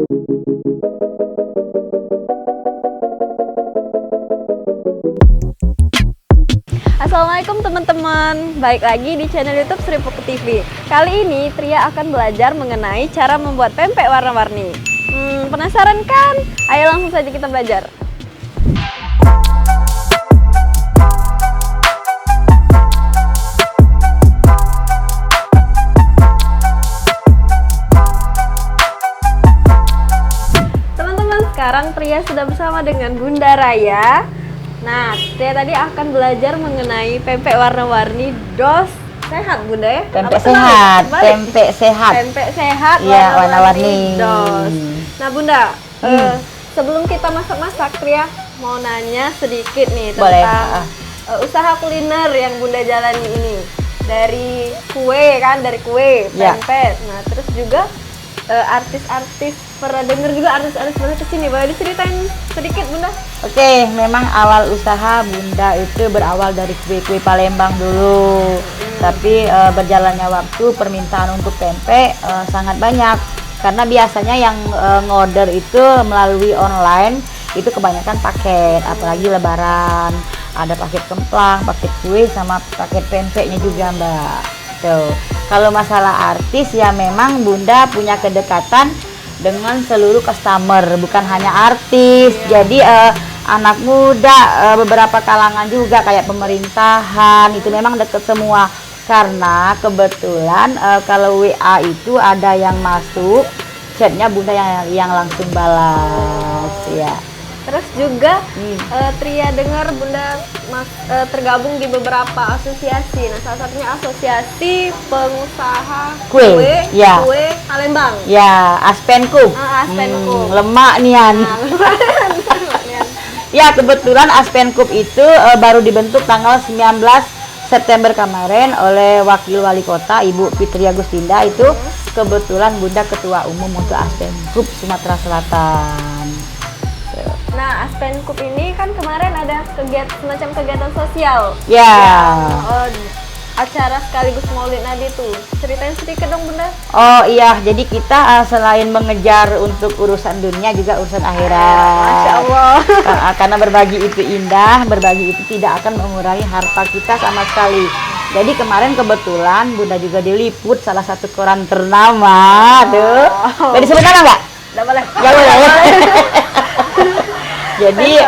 Assalamualaikum teman-teman, balik lagi di channel YouTube Sri Puku TV. Kali ini Tria akan belajar mengenai cara membuat pempek warna-warni. Penasaran kan? Ayo langsung saja kita belajar. Teman-teman, sekarang Tria sudah bersama dengan Bunda Raya. Nah, Tria tadi akan belajar mengenai pempek warna-warni DOS sehat, Bunda ya? Pempek sehat, pempek sehat. Pempek sehat, ya, warna-warni DOS. Nah, Bunda, sebelum kita masak-masak, Tria mau nanya sedikit nih tentang usaha kuliner yang Bunda jalani ini. Dari kue kan, dari kue, pempek. Nah, terus juga artis-artis, pernah dengar juga artis-artis Bunda kesini. Boleh diceritain sedikit, Bunda? Oke, memang awal usaha Bunda itu berawal dari kue-kue Palembang dulu. Tapi berjalannya waktu permintaan untuk pempek sangat banyak. Karena biasanya yang ngorder itu melalui online, itu kebanyakan paket, apalagi lebaran. Ada paket kemplang, paket kue, sama paket pempeknya juga, Mbak. Tuh. Kalau masalah artis ya memang Bunda punya kedekatan dengan seluruh customer, bukan hanya artis. Jadi anak muda, beberapa kalangan juga kayak pemerintahan, itu memang deket semua. Karena kebetulan kalau WA itu ada yang masuk, chatnya Bunda yang langsung balas ya. Terus juga Tria dengar Bunda tergabung di beberapa asosiasi. Nah, salah satunya Asosiasi Pengusaha Kue Palembang. Ya, Aspenkup. Aspenkup. Lemak nian. Ya, kebetulan Aspenkup itu baru dibentuk tanggal 19 September kemarin oleh Wakil Wali Kota Ibu Fitri Agustinda. Itu kebetulan Bunda Ketua Umum untuk Aspenkup Sumatera Selatan. Nah, Aspenkup ini kan kemarin ada semacam kegiatan sosial. Acara sekaligus Maulid Nabi tuh. Ceritain sedikit dong, Bunda. Oh iya, jadi kita selain mengejar untuk urusan dunia juga urusan akhirat. Masya Allah. Karena berbagi itu indah, berbagi itu tidak akan mengurangi harta kita sama sekali. Jadi kemarin kebetulan Bunda juga diliput salah satu koran ternama. Boleh disebut nama nggak? Nggak boleh. Nggak boleh. Jadi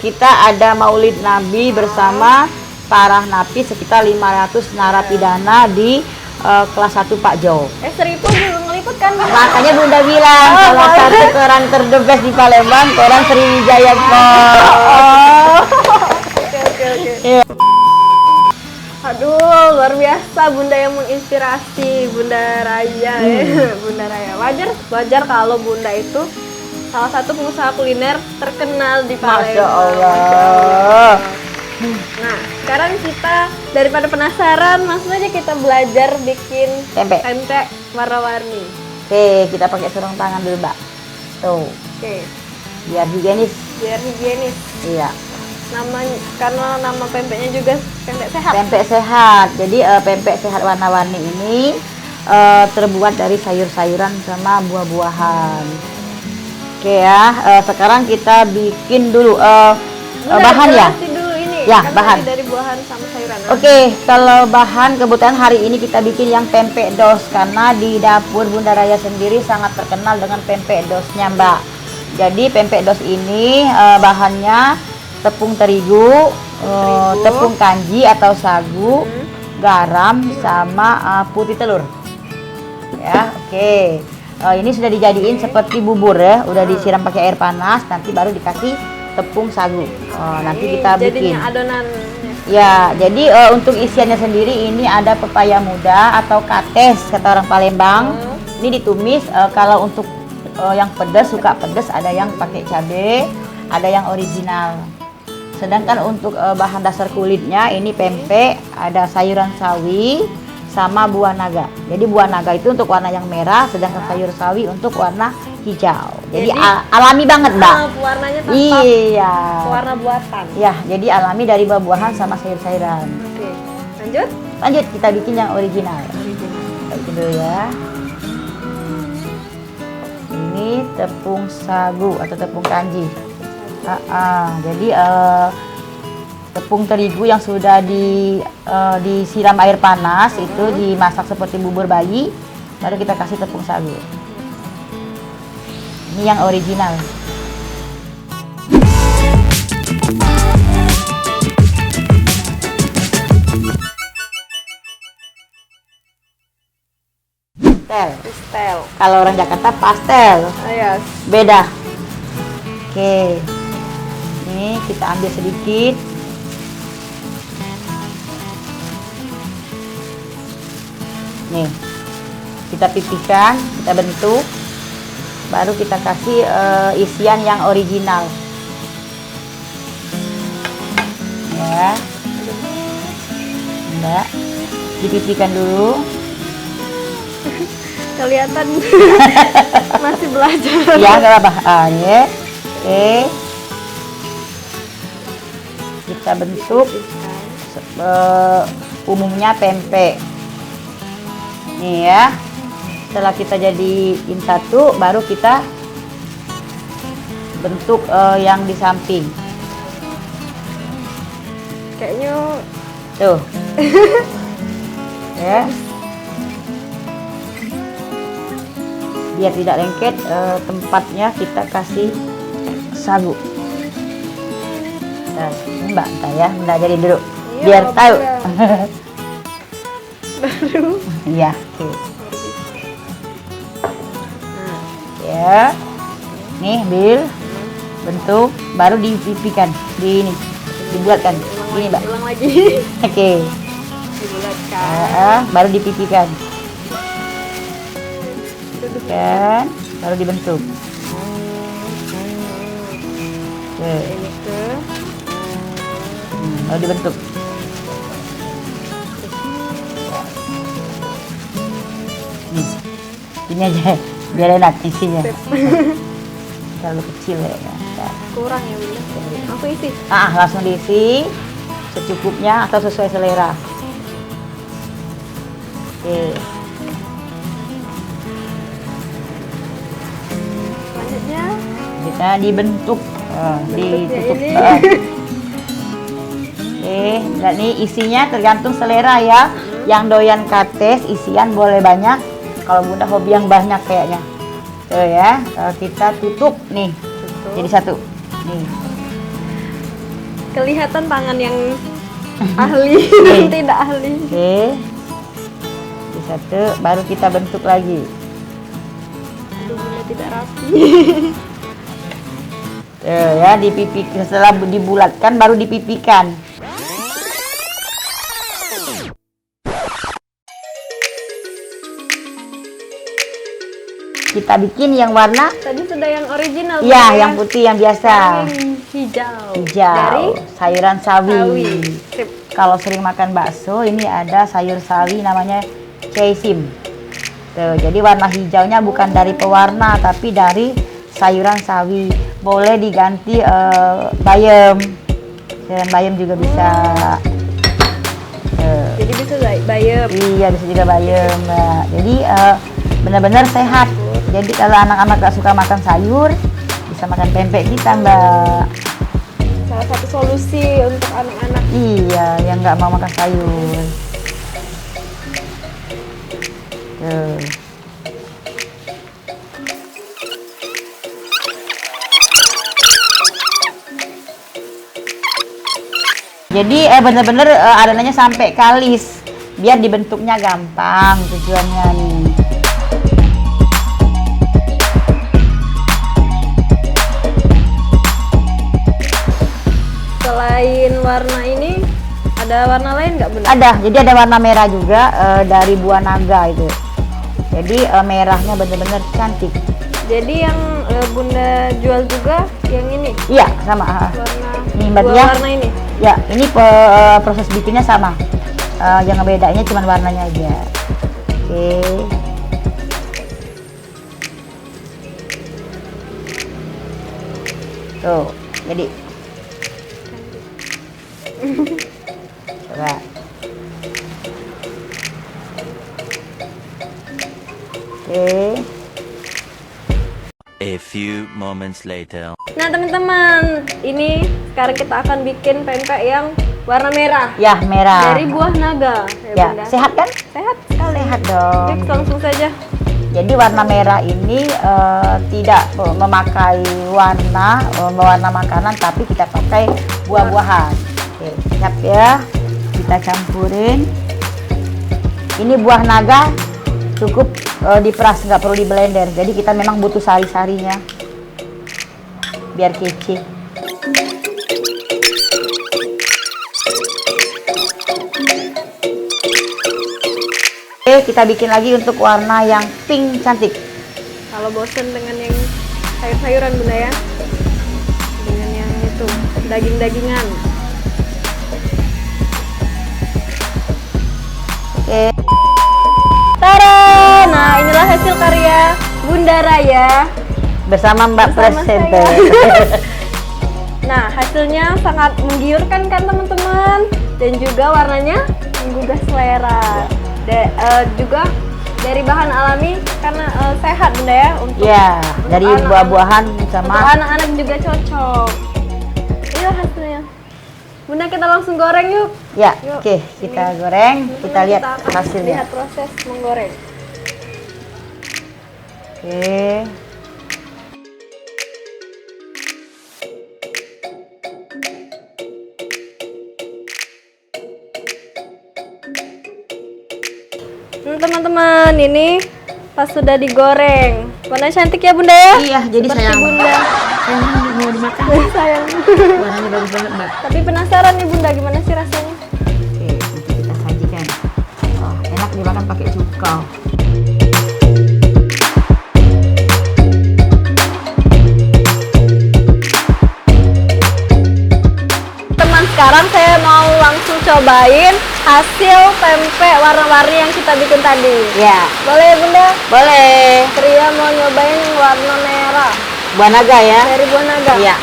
kita ada Maulid Nabi bersama para napi sekitar 500 narapidana di kelas 1 Pak Jo. Seribu belum ngeliput kan? Makanya Bunda bilang salah satu koran terdebes di Palembang, koran Sriwijaya Pos. Oke. Aduh, luar biasa Bunda yang menginspirasi Bunda Raya ya. Bunda Raya. Wajar kalau Bunda itu salah satu pengusaha kuliner terkenal di Palembang. Masya Allah. Nah, sekarang kita daripada penasaran, langsung aja kita belajar bikin pempek warna-warni. Oke, kita pakai sarung tangan dulu, Mbak. Tuh. Oke. Biar higienis. Iya. Karena nama pempeknya juga pempek sehat. Pempek sehat. Jadi pempek sehat warna-warni ini terbuat dari sayur-sayuran sama buah-buahan. Oke ya, sekarang kita bikin dulu bahan ya. Dulu ini, ya, kan bahan dari buahan sama sayuran. Oke, kalau bahan kebetulan hari ini kita bikin yang pempek dos karena di dapur Bunda Raya sendiri sangat terkenal dengan pempek dosnya, Mbak. Jadi pempek dos ini bahannya tepung terigu, tepung kanji atau sagu, garam sama putih telur. Ya, oke. Ini sudah dijadiin seperti bubur ya, udah disiram pakai air panas, nanti baru dikasih tepung sagu. Nanti kita bikin. Jadinya adonan. Ya, jadi untuk isiannya sendiri ini ada pepaya muda atau kates kata orang Palembang. Ini ditumis. Kalau untuk yang pedas, suka pedas, ada yang pakai cabai, ada yang original. Sedangkan untuk bahan dasar kulitnya ini pempek, ada sayuran sawi sama buah naga. Jadi buah naga itu untuk warna yang merah, sedangkan sayur sawi untuk warna hijau. Jadi alami banget, Mbak. Warnanya tanpa warna buatan. Ya, jadi alami dari buah-buahan sama sayur-sayuran. Oke. Lanjut? Lanjut, kita bikin yang original. Bikin dulu ya. Ini ini tepung sagu atau tepung kanji. Jadi tepung terigu yang sudah disiram air panas itu dimasak seperti bubur bayi, baru kita kasih tepung sagu. Ini yang original. Pastel. Kalau orang Jakarta pastel. Yes. Beda. Oke. Ini kita ambil sedikit. Nih. Kita pipihkan, kita bentuk. Baru kita kasih isian yang original. Ya. Enggak. Dipipihkan dulu. Kelihatan masih belajar. Ya, nggak apa-apa. Ya. Oke. Kita bentuk umumnya pempek. Nih ya. Setelah kita jadiin satu, baru kita bentuk yang di samping. Kayaknya Tuh. Ya. Biar tidak lengket, tempatnya kita kasih sagu. Nah, ini Mbak, ntar ya, Mbak jadi dulu. Iya, Biar tahu. baru. Iya, oke. Ya. Nih, Bil. Bentuk, baru dipipihkan. Di ini. Dibuatkan. Gini, Mbak. Ulang lagi. Oke. Dibulatkan. Baru dipipihkan. Kan, baru dibentuk. Oke. Ini ke Baru dibentuk. Nih, ini aja biar enak isinya. Terlalu kecil ya. Nah. kurang ya Bunda. Aku isi. Langsung diisi secukupnya atau sesuai selera. Oke. Selanjutnya Kita dibentuk, ditutup. ini. Dan ini isinya tergantung selera ya. Yang doyan kates isian boleh banyak. Kalau Bunda hobi yang banyak kayaknya. Tuh ya. Kita tutup nih. Jadi satu. Nih. Kelihatan tangan yang ahli dan tidak ahli. Oke. Jadi satu, baru kita bentuk lagi. Aduh, Bunda tidak rapi. Tuh ya, dipipik. Setelah dibulatkan baru dipipihkan. Kita bikin yang warna, Tadi sudah yang original. iya, Bunda, yang putih yang biasa. Yang hijau. Hijau, Dari sayuran sawi. sawi. Sip. Kalau sering makan bakso, ini ada sayur sawi namanya ceisim. Tuh, jadi warna hijaunya bukan dari pewarna, tapi dari sayuran sawi. Boleh diganti bayam. Sayuran bayam juga bisa. Tuh. Jadi bisa bayam. Iya, bisa juga bayam, Mbak. Jadi benar-benar sehat. Jadi kalau anak-anak gak suka makan sayur, bisa makan pempek kita, Mbak. Salah satu solusi untuk anak-anak. Iya, yang nggak mau makan sayur. Tuh. Jadi bener-bener adonannya sampai kalis, biar dibentuknya gampang tujuannya nih. Selain warna ini, ada warna lain nggak Bunda? Ada, jadi ada warna merah juga dari buah naga itu. Jadi merahnya bener-bener cantik. Jadi yang Bunda jual juga yang ini? Iya, sama. Warna Ini Mbak dua Tia. warna ini? Ya, ini proses bikinnya sama. Yang ngebedainnya cuma warnanya aja. Oke. Tuh, jadi. Coba. Oke. A few moments later. Nah teman-teman, ini sekarang kita akan bikin pempek yang warna merah Ya, merah. dari buah naga. Ya, Bunda? sehat kan? Sehat sekali. Sehat dong. Fix, langsung saja. Jadi warna merah ini tidak memakai warna makanan, tapi kita pakai buah-buahan. Oke, siap ya. Kita campurin. Ini buah naga cukup diperas, nggak perlu di blender. Jadi kita memang butuh sari-sarinya biar kece. Oke, kita bikin lagi untuk warna yang pink cantik. Kalau bosen dengan yang sayur-sayuran Bunda ya, dengan yang itu daging-dagingan. Oke. Tara, nah inilah hasil karya Bunda Raya Bersama Mbak bersama Presenter. saya. Nah hasilnya sangat menggiurkan kan teman-teman, dan juga warnanya menggugah selera. Juga dari bahan alami karena sehat Bunda ya untuk Ya, dari anak-anak. buah-buahan Untuk sama. anak-anak juga cocok. Inilah hasilnya. Bunda kita langsung goreng yuk. Ya, Yuk, oke, kita goreng, kita lihat akan hasilnya. Lihat proses menggoreng. Oke. Teman-teman, ini pas sudah digoreng, warna cantik ya Bunda ya? Iya, jadi Seperti sayang. Bunda. Sayang mau dimakan. Sayang. Warnanya bagus banget, Mbak. Tapi penasaran nih Bunda, gimana sih rasanya? Oke, nanti kita sajikan. Oh, enak dimakan pakai cuka. Teman, sekarang saya mau langsung cobain hasil pempek warna-warni yang kita bikin tadi. Ya, Boleh ya Bunda? boleh. Tria mau nyobain yang warna merah Buah naga ya. dari buah naga. Iya.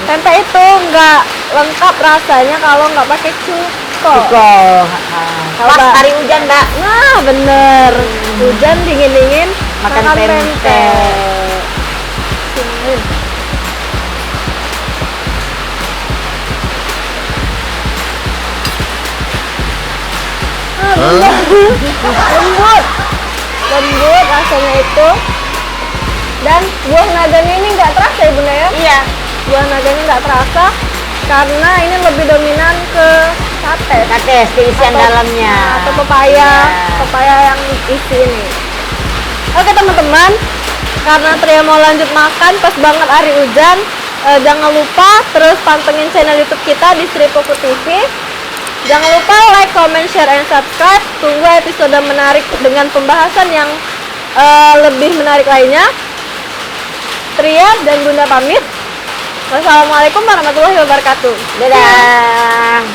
Pempek itu nggak lengkap rasanya kalau nggak pakai cuko. Cuko. Coba. Pas hari hujan, Mbak. Nah bener, hujan dingin-dingin Makan pempek. Sini. Bunda. lembut rasanya itu, dan buah naganya ini nggak terasa ya Bunda ya? Iya. Buah naganya nggak terasa karena ini lebih dominan ke sate Kates, keisian dalamnya. atau pepaya, Iya. pepaya yang isi ini. Oke teman-teman, karena Tria mau lanjut makan, pas banget hari hujan. Jangan lupa terus pantengin channel YouTube kita di Sri Poku TV. Jangan lupa like, comment, share, and subscribe. Tunggu episode menarik dengan pembahasan yang lebih menarik lainnya. Tria dan Bunda pamit. Wassalamualaikum warahmatullahi wabarakatuh. Dadah.